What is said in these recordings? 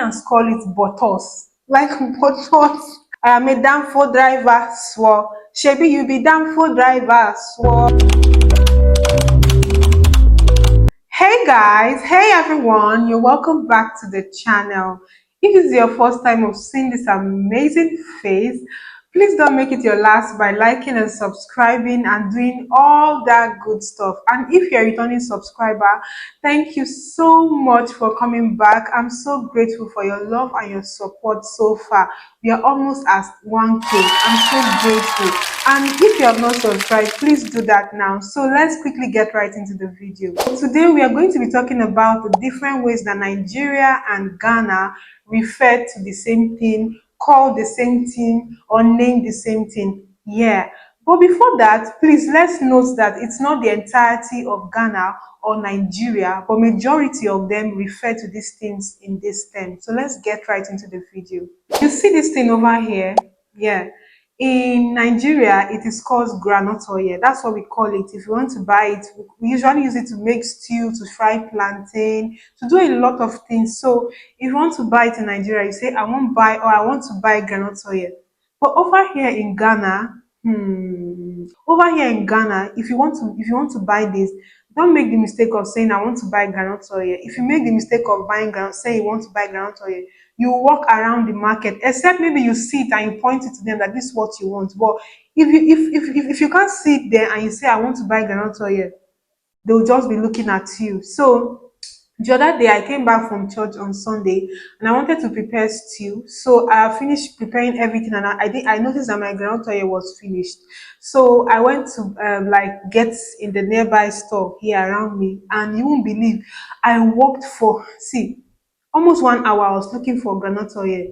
Africans call it botos. Like botos. I am a danfo driver, swore. Shebi you be danfo driver, swore. Hey guys, hey everyone, you're welcome back to the channel. If this is your first time of seeing this amazing face, please don't make it your last by liking and subscribing and doing all that good stuff. And if you're a returning subscriber, thank you so much for coming back. I'm so grateful for your love and your support so far. We are almost at 1K. I'm so grateful. And if you have not subscribed, please do that now. So let's quickly get right into the video. Today we are going to be talking about the different ways that Nigeria and Ghana refer to the same thing, call the same thing, or name the same thing. Yeah. But before that, please let's note that it's not the entirety of Ghana or Nigeria, but majority of them refer to these things in this term. So let's get right into the video. You see this thing over here? Yeah. In Nigeria, it is called groundnut oil. That's what we call it. If you want to buy it, we usually use it to make stew, to fry plantain, to do a lot of things. So if you want to buy it in Nigeria, you say, I want to buy groundnut oil. But over here in Ghana, if you want to buy this, don't make the mistake of saying I want to buy groundnut oil. If you make the mistake of buying groundnut, say you want to buy groundnut oil, you walk around the market, except maybe you see it and you point it to them that this is what you want. But if you can't see it there and you say I want to buy groundnut oil, they'll just be looking at you. So the other day I came back from church on Sunday and I wanted to prepare stew. So I finished preparing everything and I noticed that my groundnut oil was finished. So I went to like get in the nearby store here around me, and you won't believe I walked for almost 1 hour. I was looking for groundnut oil.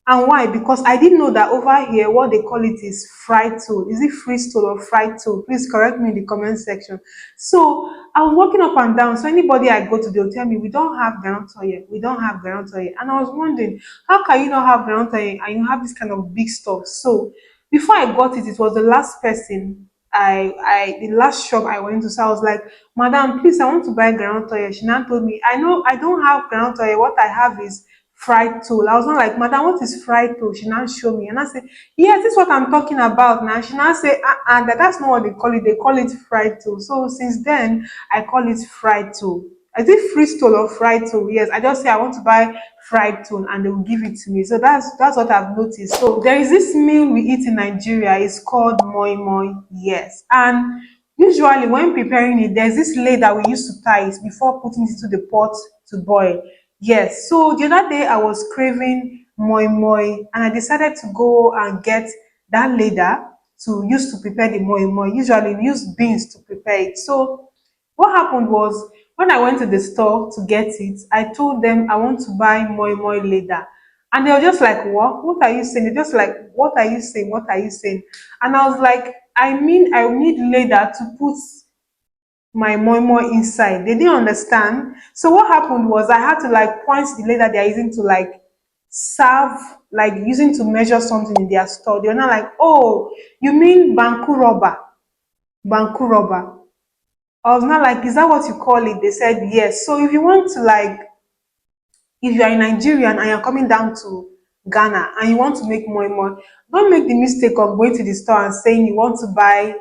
And why? Because I didn't know that over here, what they call it is fried tool. Is it freeze tool or fried tool? Please correct me in the comment section. So I was walking up and down. So anybody I go to, they'll tell me, we don't have groundnut oil. We don't have groundnut oil. And I was wondering, how can you not have groundnut oil and you have this kind of big stuff? So before I got it, it was the last person the last shop I went to. So I was like, Madam, please, I want to buy groundnut oil. She now told me, I know I don't have groundnut oil. What I have is fried tool. I was not like, Madam, what is fried tool? She now showed me. And I said, yes, this is what I'm talking about now. She now said, that's not what they call it. They call it fried tool. So since then, I call it fried tool. Is it freeze tool or fried tool? Yes, I just say I want to buy fried tool and they will give it to me. So that's what I've noticed. So there is this meal we eat in Nigeria. It's called moi moi. Yes. And usually when preparing it, there's this lid that we used to tie it before putting it into the pot to boil. Yes, so the other day I was craving moi moi and I decided to go and get that leather to use to prepare the moi moi. Usually we use beans to prepare it. So what happened was when I went to the store to get it, I told them I want to buy moi moi leather. And they were just like, what? What are you saying? They're just like, what are you saying? What are you saying? And I was like, I mean, I need leather to put my moimo inside. They didn't understand. So what happened was I had to like point the leather they're using to like serve, like using to measure something in their store. They were not like, oh, you mean banku rubber? Banku rubber. I was not like, is that what you call it? They said yes. So if you want to like, if you are a Nigerian and you're coming down to Ghana and you want to make more and more, don't make the mistake of going to the store and saying you want to buy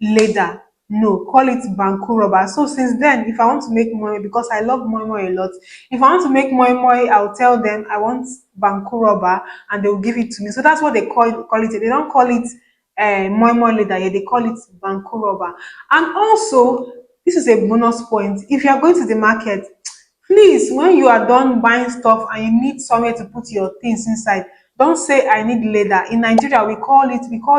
leather. No, call it banku rubber. So since then, if I want to make more, because I love more a lot, if I want to make more, I'll tell them I want banku rubber and they will give it to me. So that's what they call it. They don't call it more leather. Yeah, they call it banku rubber. And also, this is a bonus point. If you are going to the market, please, when you are done buying stuff and you need somewhere to put your things inside, don't say I need leather. In Nigeria, we call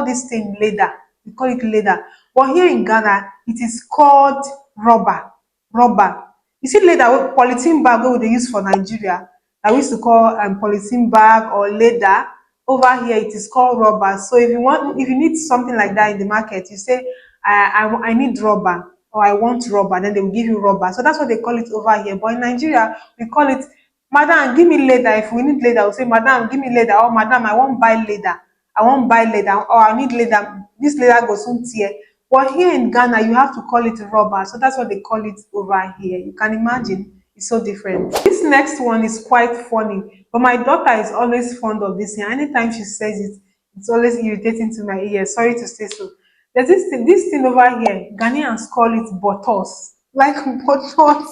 this thing leather. We call it leather. But here in Ghana, it is called rubber. Rubber. You see leather, polythene bag wey they use for Nigeria, that we used to call polythene bag or leather. Over here, it is called rubber. So if you need something like that in the market, you say I need rubber or I want rubber, then they will give you rubber. So that's what they call it over here. But in Nigeria, we call it, Madam, give me leather. If we need leather, we'll say, Madam, give me leather. Or Madam, I won't buy leather. I won't buy leather. Or I need leather. This leather goes soon tear. But here in Ghana, you have to call it rubber. So that's what they call it over here. You can imagine. It's so different. This next one is quite funny. But my daughter is always fond of this thing. Anytime she says it, it's always irritating to my ears. Sorry to say so. There's this thing over here. Ghanaians call it botos. Like botos,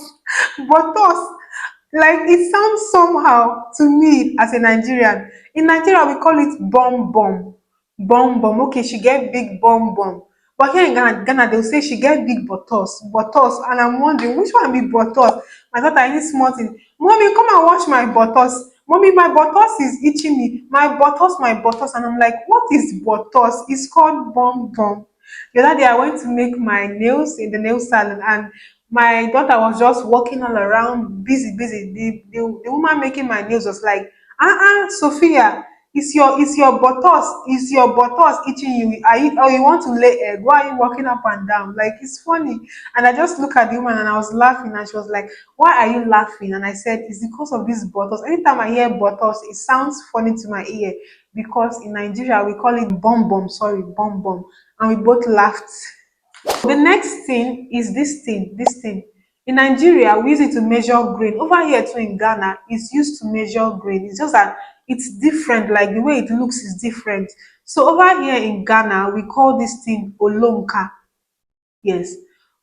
botos. Like it sounds somehow to me as a Nigerian. In Nigeria, we call it bomb bomb. Bomb bomb. Okay, she get big bomb bomb. But here in Ghana, they'll say she get big botos, botos, and I'm wondering which one be botos. My daughter, any small thing, mommy, come and watch my botos. Mommy, my botos is itching me. My botos, and I'm like, what is botos? It's called bomb bomb. The other day, I went to make my nails in the nail salon, and my daughter was just walking all around, busy, busy. The woman making my nails was like, Sophia, is your buttocks itching you? Are you or you want to lay egg? Why are you walking up and down? Like it's funny. And I just look at the woman and I was laughing, and she was like, why are you laughing? And I said, it's because of these buttocks. Anytime I hear buttocks, it sounds funny to my ear because in Nigeria we call it bomb bomb, sorry, bomb bomb. And we both laughed. The next thing is this thing. In Nigeria, we use it to measure grain. Over here too in Ghana, it's used to measure grain. It's just that it's different, like the way it looks is different. So over here in Ghana, we call this thing olonka. Yes.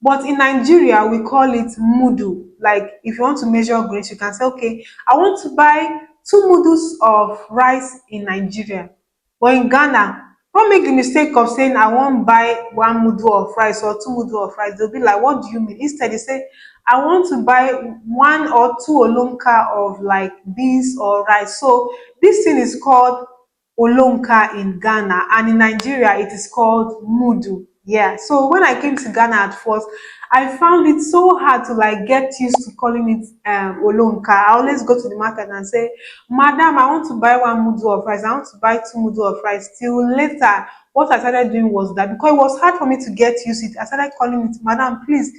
But in Nigeria, we call it mudu. Like if you want to measure grains, you can say, okay, I want to buy 2 mudus of rice in Nigeria. But in Ghana, don't make the mistake of saying I won't buy 1 mudu of rice or 2 mudu of rice. They'll be like, what do you mean? Instead, they say, I want to buy 1 or 2 olonka of like beans or rice. So this thing is called olonka in Ghana, and in Nigeria it is called mudu. Yeah. So when I came to Ghana at first, I found it so hard to like get used to calling it olonka. I always go to the market and say, Madam, I want to buy 1 mudu of rice. I want to buy 2 mudu of rice. Till later, what I started doing was that because it was hard for me to get used to it, I started calling it, Madam, please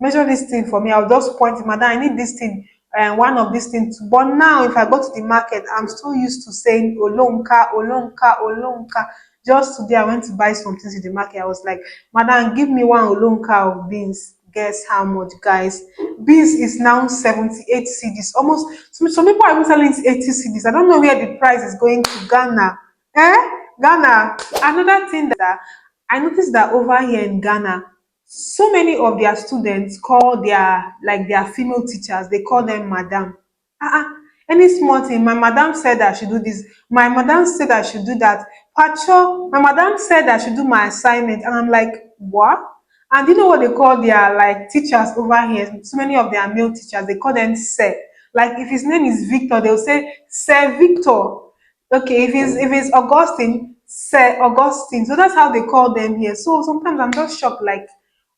measure this thing for me. I'll just point it, Madam, I need this thing and one of these things. But now, if I go to the market, I'm still used to saying olonka, olonka, olonka. Just today, I went to buy some things in the market. I was like, Madam, give me 1 olonka of beans. Guess how much, guys? Beans is now 78 cedis. Almost, some people are even selling it 80 cedis. I don't know where the price is going to. Ghana. Eh? Ghana. Another thing that I noticed that over here in Ghana, so many of their students call their female teachers, they call them madam. uh any small thing, my madam said I should do this, my madam said I should do that. Pacho, my madam said I should do my assignment, and I'm like, what? And you know what they call their like teachers over here? So many of their male teachers, they call them sir. Like if his name is Victor, they'll say Sir Victor. Okay, if it's Augustine, Sir Augustine. So that's how they call them here. So sometimes I'm just shocked, like,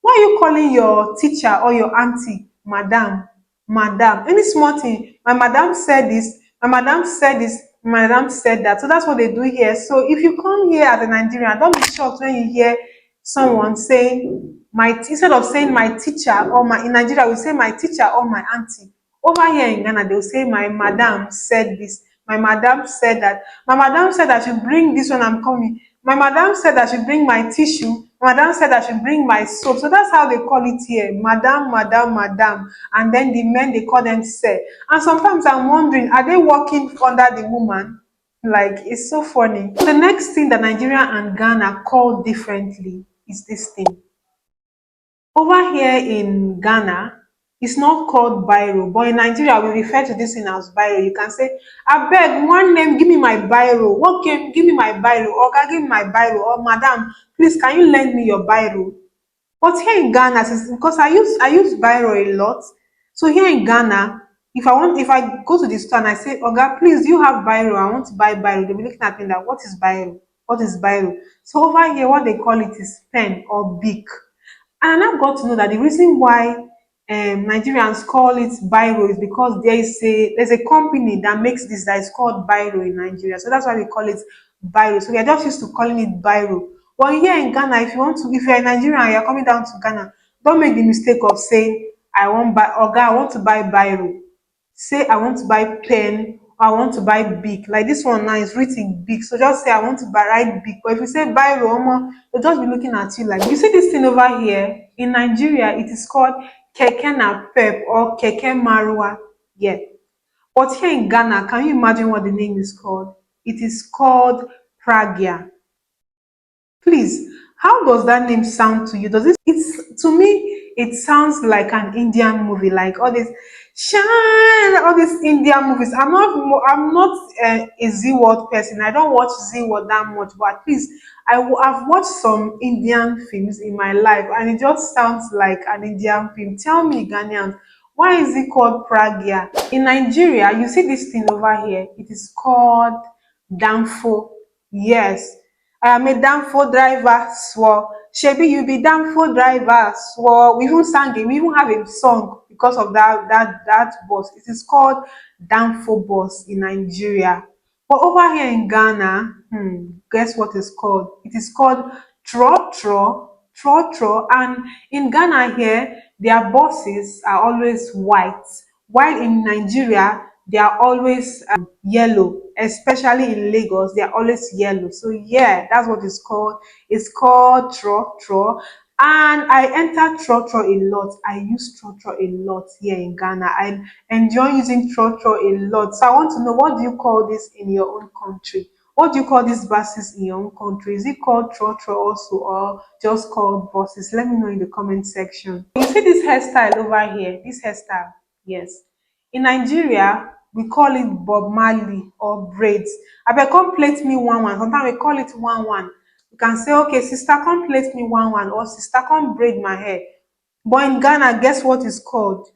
why are you calling your teacher or your auntie madam? Madam. Any small thing. My madam said this, my madam said this, my madam said that. So that's what they do here. So if you come here as a Nigerian, don't be shocked when you hear someone saying instead of saying my teacher or my in Nigeria, we say my teacher or my auntie. Over here in Ghana, they'll say my madam said this, my madam said that. My madam said I should bring this when I'm coming. My madam said I should bring my tissue. My madam said I should bring my soap. So that's how they call it here. Madam, madam, madam. And then the men, they call them sir. And sometimes I'm wondering, are they working under the woman? Like, it's so funny. The next thing that Nigeria and Ghana call differently is this thing. Over here in Ghana, it's not called biro, but in Nigeria, we refer to this thing as biro. You can say, I beg, one name, give me my biro. What came, give me my biro. Or give me my biro. Or madam, please, can you lend me your biro? But here in Ghana, because I use biro a lot. So here in Ghana, if I go to the store and I say, Oga, please, do you have biro? I want to buy biro. They'll be looking at me like, what is biro? What is biro? So over here, what they call it is pen or bic. And I got to know that the reason why Nigerians call it Biro is because there's a company that makes this that is called Biro in Nigeria. So that's why we call it Biro. So we are just used to calling it Biro. But here in Ghana, if you're in Nigeria and you're coming down to Ghana, don't make the mistake of saying I want to buy Biro. Say I want to buy pen or I want to buy big. Like this one now is written big. So just say I want to buy write big. But if you say buy Roma, they'll just be looking at you like, you see this thing over here in Nigeria, it is called keke napep or keke marwa. Yeah. But here in Ghana, can you imagine what the name is called? It is called Pragia. Please, how does that name sound to you? Does it? It's to me, it sounds like an Indian movie, like all this shine, all these Indian movies. I'm not a Z World person. I don't watch Z World that much, but at least I've watched some Indian films in my life, and it just sounds like an Indian film. Tell me, Ghanaians, why is it called Pragia? In Nigeria, you see this thing over here. It is called Danfo. Yes, I am a Danfo driver, swore. Shebi, you be Danfo driver, swore. We even sang it. We even have a song because of that bus. It is called Danfo bus in Nigeria. But over here in Ghana, guess what it's called? It is called Tro, and in Ghana here, their buses are always white, while in Nigeria they are always yellow, especially in Lagos, they are always yellow. So yeah, that's what it's called. It's called Tro. And I enter Trotro a lot. I use Trotro a lot here in Ghana. I enjoy using Trotro a lot. So I want to know, what do you call this in your own country? What do you call these buses in your own country? Is it called Trotro also, or just called buses? Let me know in the comment section. You see this hairstyle over here? This hairstyle, yes. In Nigeria, we call it Bob Marley or braids. Abeg, come plait me one one. Sometimes we call it one one. You can say, okay, sister, come plait me one one, or sister, come braid my hair. But in Ghana, guess what it's called?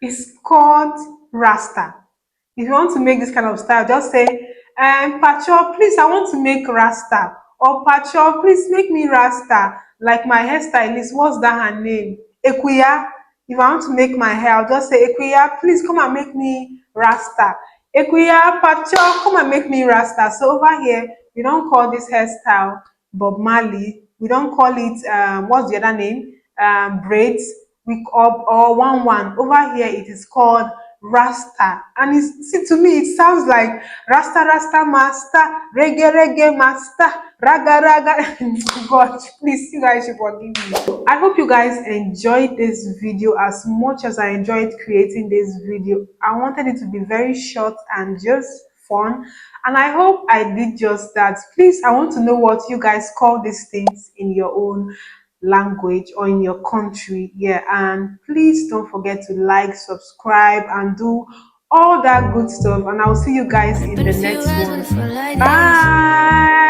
It's called Rasta. If you want to make this kind of style, just say, Pacho, please, I want to make Rasta. Or Pacho, please make me Rasta. Like my hairstylist, what's that her name? Ekuya. If I want to make my hair, I'll just say, Ekuya, please come and make me Rasta. Ekuya, Pacho, come and make me Rasta. So over here, we don't call this hairstyle Bob Marley. We don't call it, what's the other name? Braids. Or one one. Over here, it is called Rasta. And it's, see, to me, it sounds like Rasta master, reggae master, raga. God, please, you guys should forgive me. I hope you guys enjoyed this video as much as I enjoyed creating this video. I wanted it to be very short and just fun, and I hope I did just that. Please, I want to know what you guys call these things in your own language or in your country. Yeah, and please don't forget to like, subscribe, and do all that good stuff, and I'll see you guys in Been the a few next hours, but one. it felt like days. Bye.